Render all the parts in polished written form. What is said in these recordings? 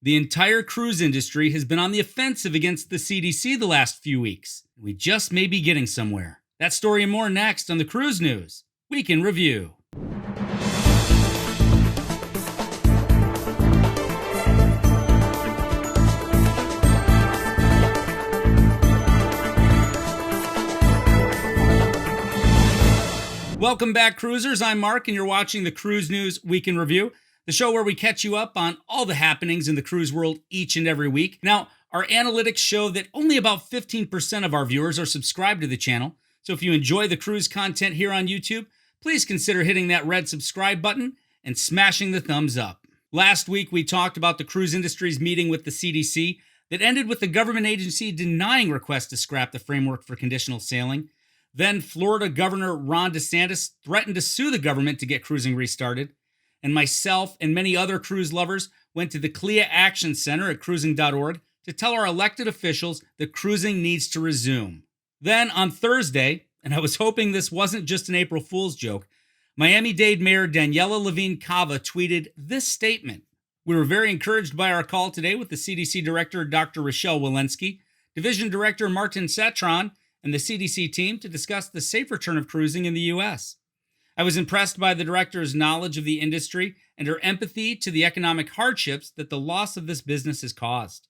The entire cruise industry has been on the offensive against the CDC the last few weeks. We just may be getting somewhere. That story and more next on the Cruise News Week in Review. Welcome back, cruisers. I'm Mark, and you're watching the Cruise News Week in Review, the show where we catch you up on all the happenings in the cruise world each and every week. Now, our analytics show that only about 15% of our viewers are subscribed to the channel, so if you enjoy the cruise content here on YouTube, please consider hitting that red subscribe button and smashing the thumbs up. Last week, we talked about the cruise industry's meeting with the CDC that ended with the government agency denying requests to scrap the framework for conditional sailing. Then Florida Governor Ron DeSantis threatened to sue the government to get cruising restarted. And myself and many other cruise lovers went to the CLIA Action Center at cruising.org to tell our elected officials that cruising needs to resume. Then on Thursday, and I was hoping this wasn't just an April Fool's joke, Miami-Dade Mayor Daniela Levine Cava tweeted this statement. We were very encouraged by our call today with the CDC Director, Dr. Rochelle Walensky, Division Director Martin Satron, and the CDC team to discuss the safe return of cruising in the U.S. I was impressed by the director's knowledge of the industry and her empathy to the economic hardships that the loss of this business has caused.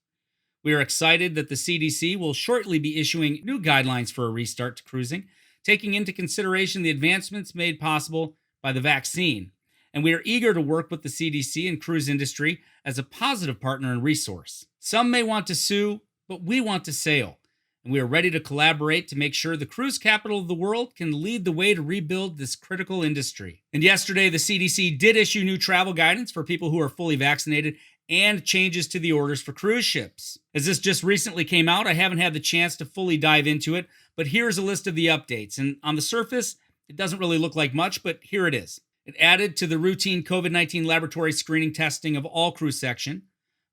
We are excited that the CDC will shortly be issuing new guidelines for a restart to cruising, taking into consideration the advancements made possible by the vaccine. And we are eager to work with the CDC and cruise industry as a positive partner and resource. Some may want to sue, but we want to sail. And we are ready to collaborate to make sure the cruise capital of the world can lead the way to rebuild this critical industry. And yesterday, the CDC did issue new travel guidance for people who are fully vaccinated and changes to the orders for cruise ships. As this just recently came out, I haven't had the chance to fully dive into it, but here's a list of the updates. And on the surface, it doesn't really look like much, but here it is. It added to the routine COVID-19 laboratory screening testing of all cruise section,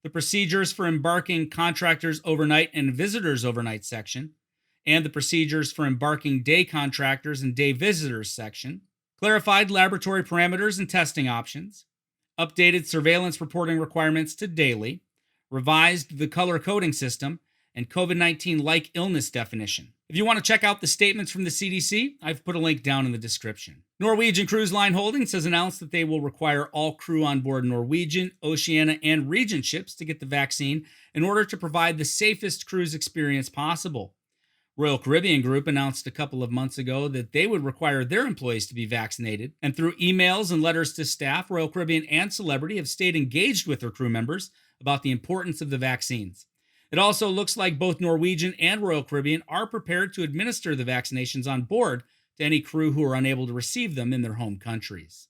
the procedures for embarking contractors overnight and visitors overnight section, and the procedures for embarking day contractors and day visitors section, clarified laboratory parameters and testing options, updated surveillance reporting requirements to daily, revised the color coding system, and COVID-19-like illness definition. If you want to check out the statements from the CDC, I've put a link down in the description. Norwegian Cruise Line Holdings has announced that they will require all crew on board Norwegian, Oceania, and Regent ships to get the vaccine in order to provide the safest cruise experience possible. Royal Caribbean Group announced a couple of months ago that they would require their employees to be vaccinated, and through emails and letters to staff, Royal Caribbean and Celebrity have stayed engaged with their crew members about the importance of the vaccines. It also looks like both Norwegian and Royal Caribbean are prepared to administer the vaccinations on board to any crew who are unable to receive them in their home countries.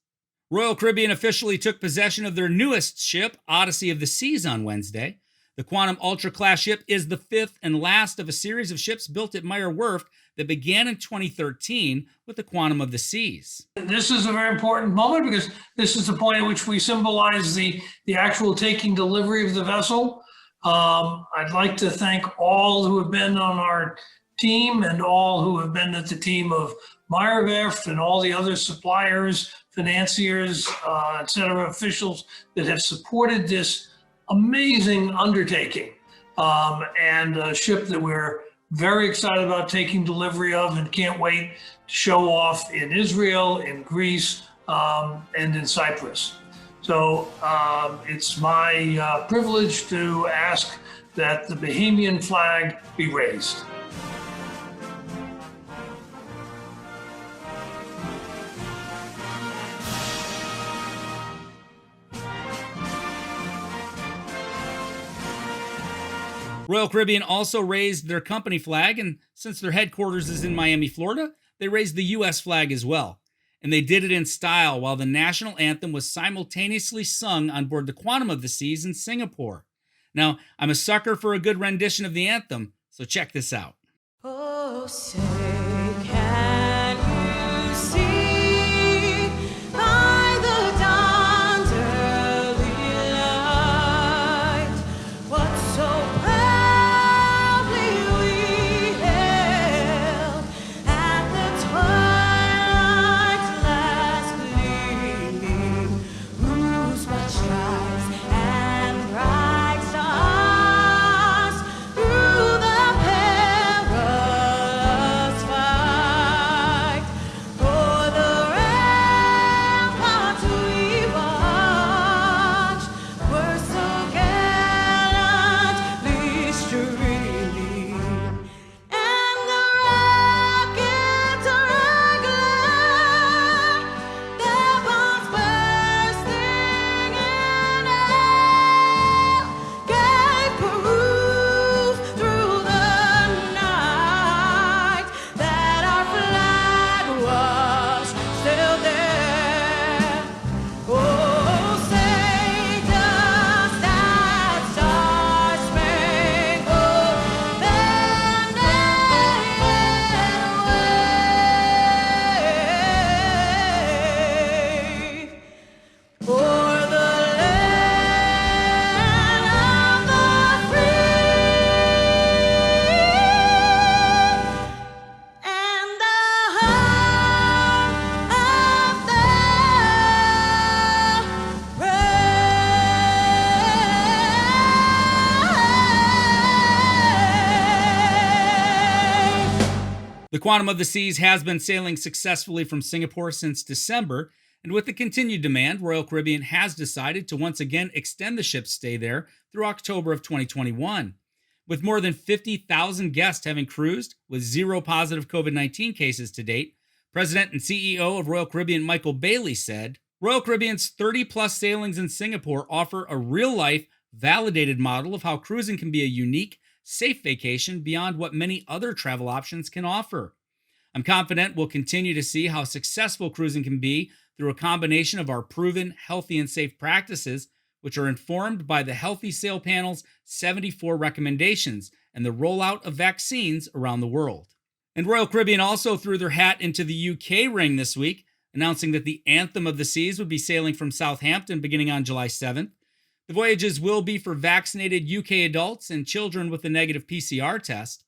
Royal Caribbean officially took possession of their newest ship, Odyssey of the Seas, on Wednesday. The Quantum Ultra-class ship is the fifth and last of a series of ships built at Meyer Werft that began in 2013 with the Quantum of the Seas. This is a very important moment because this is the point at which we symbolize the actual taking delivery of the vessel. I'd like to thank all who have been on our team and all who have been at the team of Meyer Werft and all the other suppliers, financiers, etc., officials that have supported this amazing undertaking, and a ship that we're very excited about taking delivery of and can't wait to show off in Israel, in Greece, and in Cyprus. So it's my privilege to ask that the Bahamian flag be raised. Royal Caribbean also raised their company flag, and since their headquarters is in Miami, Florida, they raised the U.S. flag as well. And they did it in style while the national anthem was simultaneously sung on board the Quantum of the Seas in Singapore. Now, I'm a sucker for a good rendition of the anthem, so check this out. Oh, say can you see by the dawn's early light what so proudly we hailed at the twilight's last gleaming, whose much strives and bright The Quantum of the Seas has been sailing successfully from Singapore since December, and with the continued demand, Royal Caribbean has decided to once again extend the ship's stay there through October of 2021. With more than 50,000 guests having cruised with 0 positive COVID-19 cases to date, President and CEO of Royal Caribbean Michael Bailey said, Royal Caribbean's 30-plus sailings in Singapore offer a real-life, validated model of how cruising can be a unique, safe vacation beyond what many other travel options can offer. I'm confident we'll continue to see how successful cruising can be through a combination of our proven, healthy, and safe practices, which are informed by the Healthy Sail Panel's 74 recommendations and the rollout of vaccines around the world. And Royal Caribbean also threw their hat into the UK ring this week, announcing that the Anthem of the Seas would be sailing from Southampton beginning on July 7th. The voyages will be for vaccinated UK adults and children with a negative PCR test.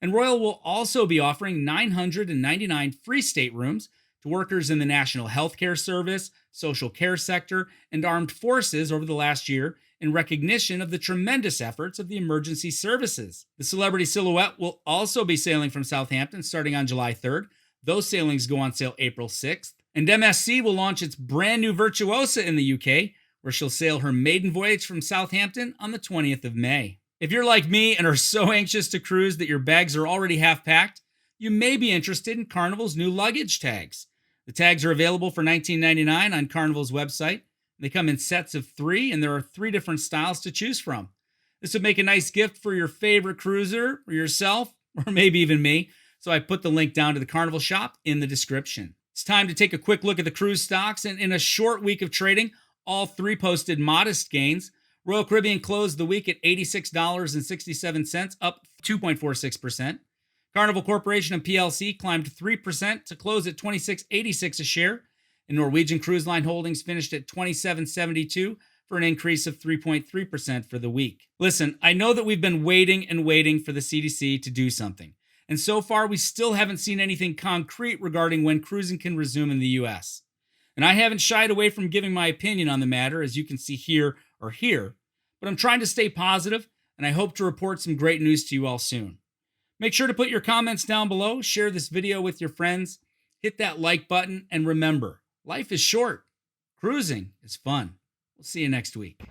And Royal will also be offering 999 free staterooms to workers in the National Healthcare Service, social care sector, and armed forces over the last year in recognition of the tremendous efforts of the emergency services. The Celebrity Silhouette will also be sailing from Southampton starting on July 3rd. Those sailings go on sale April 6th. And MSC will launch its brand new Virtuosa in the UK, where she'll sail her maiden voyage from Southampton on the 20th of May. If you're like me and are so anxious to cruise that your bags are already half packed, you may be interested in Carnival's new luggage tags. The tags are available for $19.99 on Carnival's website. They come in sets of 3, and there are 3 different styles to choose from. This would make a nice gift for your favorite cruiser, or yourself, or maybe even me, so I put the link down to the Carnival shop in the description. It's time to take a quick look at the cruise stocks, and in a short week of trading, all 3 posted modest gains. Royal Caribbean closed the week at $86.67, up 2.46%. Carnival Corporation and PLC climbed 3% to close at $26.86 a share. And Norwegian Cruise Line Holdings finished at $27.72 for an increase of 3.3% for the week. Listen, I know that we've been waiting and waiting for the CDC to do something. And so far, we still haven't seen anything concrete regarding when cruising can resume in the U.S. And I haven't shied away from giving my opinion on the matter, as you can see here or here. But I'm trying to stay positive, and I hope to report some great news to you all soon. Make sure to put your comments down below, share this video with your friends, hit that like button, and remember, life is short. Cruising is fun. We'll see you next week.